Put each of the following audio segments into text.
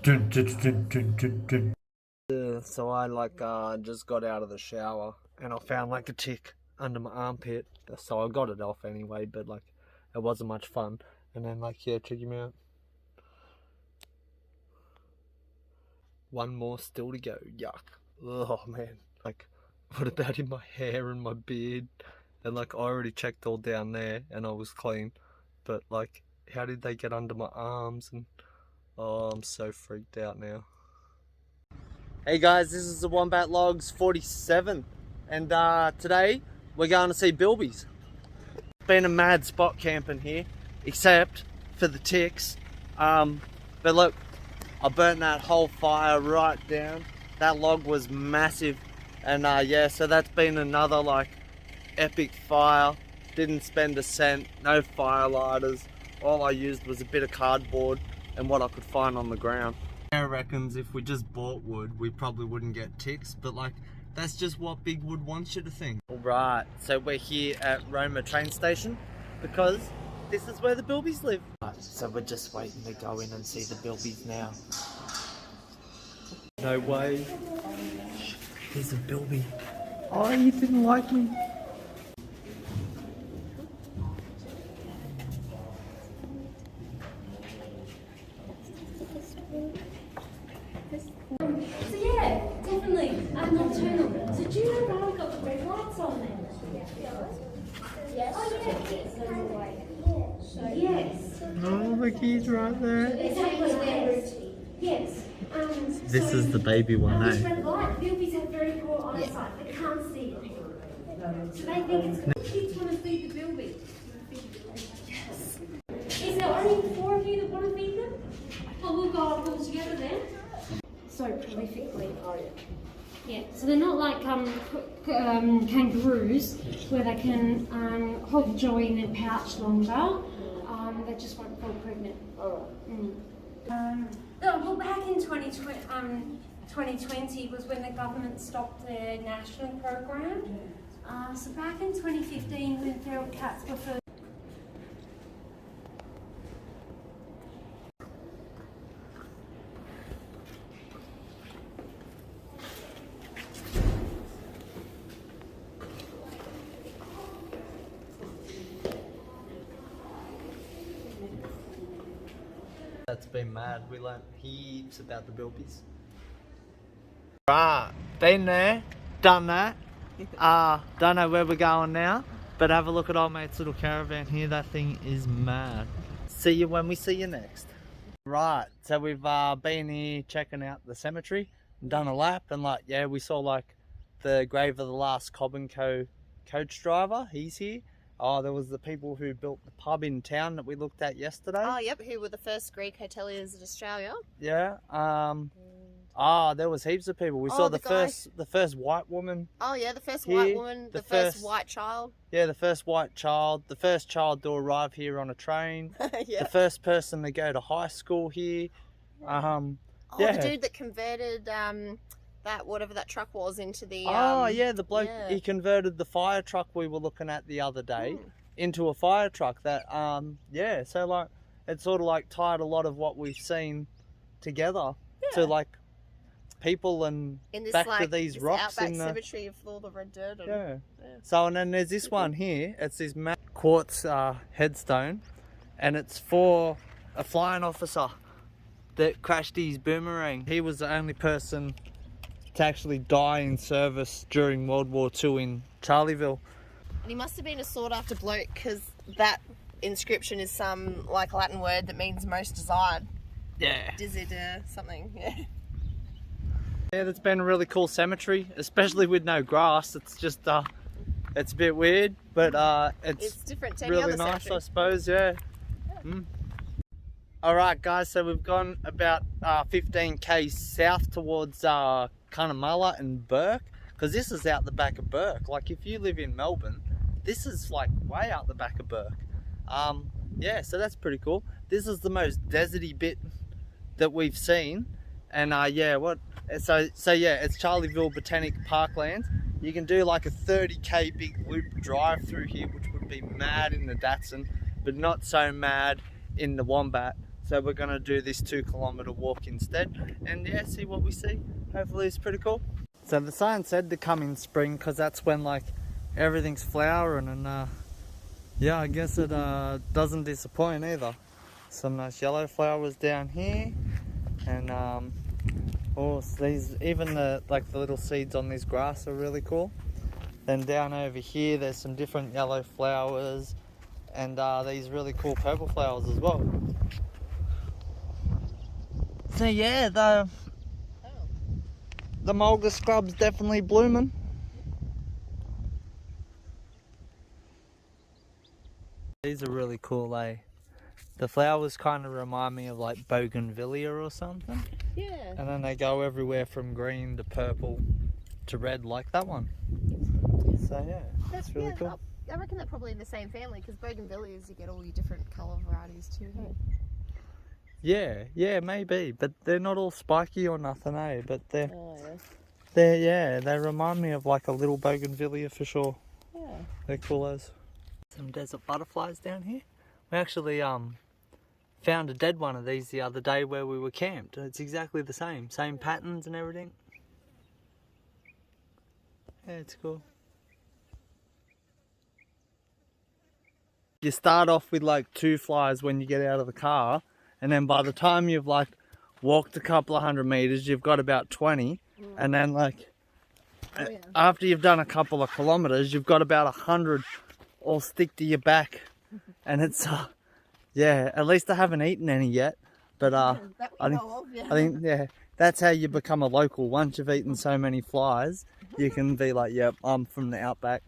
So I just got out of the shower and I found like a tick under my armpit. So I got it off anyway, but like it wasn't much fun. And then like, yeah, check him out. One more still to go. Yuck. Oh man. Like, what about in my hair and my beard? And like I already checked all down there and I was clean. But like, how did they get under my arms? And oh, I'm so freaked out now. Hey guys, this is the Wombat Logs 47 and today we're going to see Bilby's. It's been a mad spot camping here, except for the ticks. But look, I burnt that whole fire right down. That log was massive, and yeah, so that's been another like epic fire. Didn't spend a cent, no fire lighters. All I used was a bit of cardboard and what I could find on the ground. I reckons if we just bought wood, we probably wouldn't get ticks, but like, that's just what Big Wood wants you to think. Alright, so we're here at Roma train station because this is where the Bilbys live. Right, so we're just waiting to go in and see the Bilbys now. No way. Here's a Bilby. Oh, you didn't like me. So yeah, definitely nocturnal. So do you know why we got the red lights on there? Yes. Oh yeah. Yes. Oh, the key's right there. Exactly there. Yes. This is the baby one, eh? This red light, Bilbys have very poor eyesight. They can't see it. So they think it's kids want to feed the Bilby. Yes. Is there only 4 of you that want to feed them? Well, we'll go up all together then. So prolifically. Oh yeah. Yeah, so they're not like kangaroos where they can hold joy in their pouch longer. They just won't fall pregnant. Oh. Well, back in 2020 was when the government stopped their national program. So back in 2015 when feral cats were first. That's been mad. We learnt heaps about the Bilbys. Right, been there, done that. Don't know where we're going now, but have a look at old mate's little caravan here. That thing is mad. See you when we see you next. Right, so we've been here checking out the cemetery and done a lap, and like, yeah, we saw like the grave of the last Cobb & Co coach driver. He's here. Oh, there was the people who built the pub in town that we looked at yesterday. Oh, yep, who were the first Greek hoteliers in Australia. Yeah. There was heaps of people. We saw the first white woman. Oh yeah, the first here, white woman, the first white child. Yeah, the first white child, the first child to arrive here on a train. Yeah. The first person to go to high school here. Yeah. The dude that converted that whatever that truck was into the yeah, the bloke, he converted the fire truck we were looking at the other day into a fire truck that yeah, so like it sort of like tied a lot of what we've seen together to like people and in this, back like, to these rocks outback in the cemetery of all the red dirt and, So and then there's this one here. It's this quartz headstone, and it's for a flying officer that crashed his boomerang. He was the only person to actually die in service during World War II in Charleville. And he must have been a sought after bloke because that inscription is some like Latin word that means most desired. Yeah. Desider something. Yeah. Yeah, that's been a really cool cemetery, especially with no grass. It's just it's a bit weird, but it's different to any really other nice, cemetery. I suppose. Yeah. All right, guys. So we've gone about 15k south towards Cunnamulla and Burke, because this is out the back of Burke. Like if you live in Melbourne, this is like way out the back of Burke. Yeah, so that's pretty cool. This is the most deserty bit that we've seen, and yeah, so yeah, it's Charleville Botanic Parklands. You can do like a 30k big loop drive through here, which would be mad in the Datsun, but not so mad in the Wombat. So we're gonna do this 2-kilometer walk instead, and yeah, see what we see. Hopefully it's pretty cool. So the sign said to come in spring because that's when like everything's flowering, and yeah, I guess it doesn't disappoint either. Some nice yellow flowers down here, and oh, these, even the little seeds on this grass are really cool. Then down over here there's some different yellow flowers, and these really cool purple flowers as well. So yeah, the mulga scrub's definitely blooming. These are really cool, eh? The flowers kind of remind me of like bougainvillea or something. Yeah. And then they go everywhere from green to purple to red, like that one. So yeah, that's really cool. I reckon they're probably in the same family, because bougainvilleas, you get all your different colour varieties too. Yeah, maybe, but they're not all spiky or nothing, eh? But they remind me of like a little bougainvillea for sure. Yeah. They're cool as. Some desert butterflies down here. We actually found a dead one of these the other day where we were camped. It's exactly the same patterns and everything. Yeah, it's cool. You start off with like 2 flies when you get out of the car, and then by the time you've like walked a couple of 100 meters, you've got about 20, and then like after you've done a couple of kilometers, you've got about 100 all stick to your back, and it's yeah, at least I haven't eaten any yet, but I think yeah, that's how you become a local. Once you've eaten so many flies, you can be like, yep, I'm from the outback.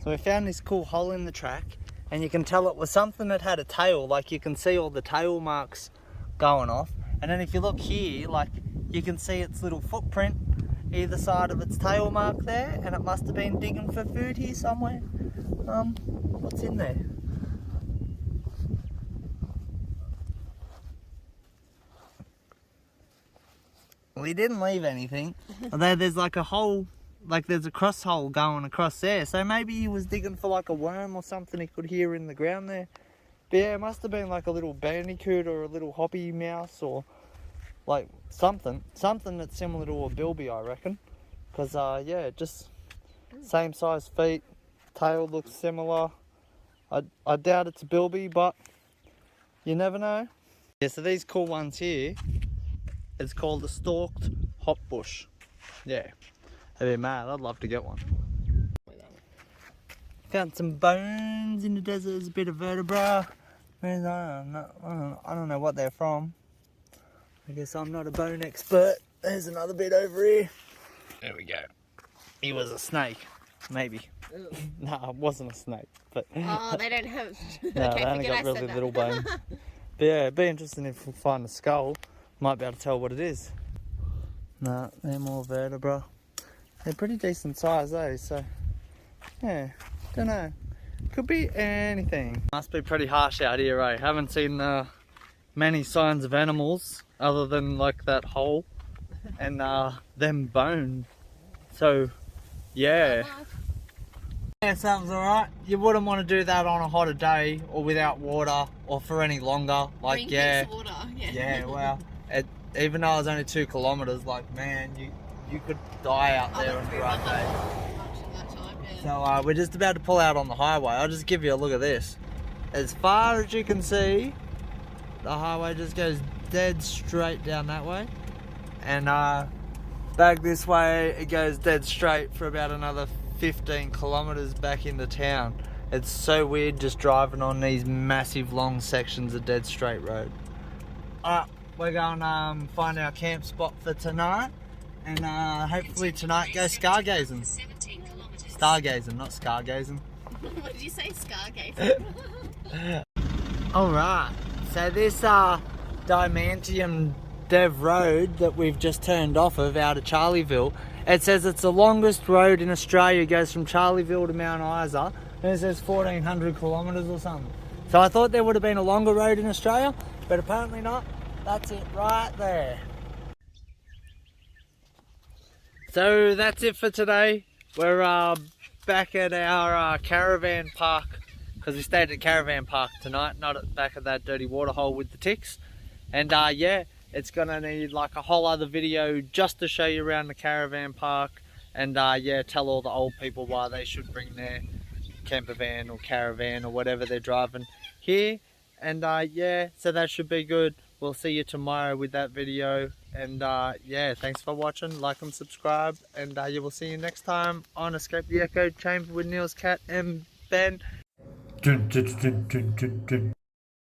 So we found this cool hole in the track, and you can tell it was something that had a tail. Like you can see all the tail marks going off, and then if you look here, like you can see its little footprint either side of its tail mark there, and it must have been digging for food here somewhere. What's in there? We didn't leave anything. Although there's like a hole, like there's a cross hole going across there. So maybe he was digging for like a worm or something he could hear in the ground there. But yeah, it must have been like a little bandicoot or a little hoppy mouse, or like something that's similar to a bilby, I reckon. Because yeah, just same size feet, tail looks similar. I doubt it's a bilby, but you never know. Yeah, so these cool ones here, it's called a stalked hopbush. Yeah, that'd be mad. I'd love to get one. Found some bones in the desert. There's a bit of vertebra. I don't know what they're from. I guess I'm not a bone expert. There's another bit over here. There we go. He was a snake, maybe. No, it wasn't a snake. But oh, they don't have. no, Okay, they only got really little bone. But yeah, it'd be interesting if we find a skull. Might be able to tell what it is. No, they're more vertebra. They're pretty decent size, eh? So yeah, don't know. Could be anything. Must be pretty harsh out here, eh? Haven't seen many signs of animals other than like that hole and them bone. So yeah. Yeah, sounds alright. You wouldn't want to do that on a hotter day or without water or for any longer. Like Green yeah. water. Yeah. Yeah, well, even though it was only 2 kilometers, like man, you could die out there on the right day. So we're just about to pull out on the highway. I'll just give you a look at this. As far as you can see, the highway just goes dead straight down that way, and back this way it goes dead straight for about another 15 kilometers back into town. It's so weird just driving on these massive long sections of dead straight road. Alright, we're going to find our camp spot for tonight, and hopefully tonight go stargazing. Stargazing, not scargazing. What did you say, stargazing? Alright, so this Diamantium Dev Road that we've just turned off of out of Charleville, it says it's the longest road in Australia. It goes from Charleville to Mount Isa, and it says 1400 kilometres or something. So I thought there would have been a longer road in Australia, but apparently not. That's it right there. So that's it for today. We're back at our caravan park because we stayed at Caravan Park tonight, not at back at that dirty waterhole with the ticks. And yeah, it's gonna need like a whole other video just to show you around the caravan park, and yeah, tell all the old people why they should bring their camper van or caravan or whatever they're driving here. And yeah, so that should be good. We'll see you tomorrow with that video. And yeah, thanks for watching. Like and subscribe, and you will see you next time on Escape the Echo Chamber with Neil's cat and Ben.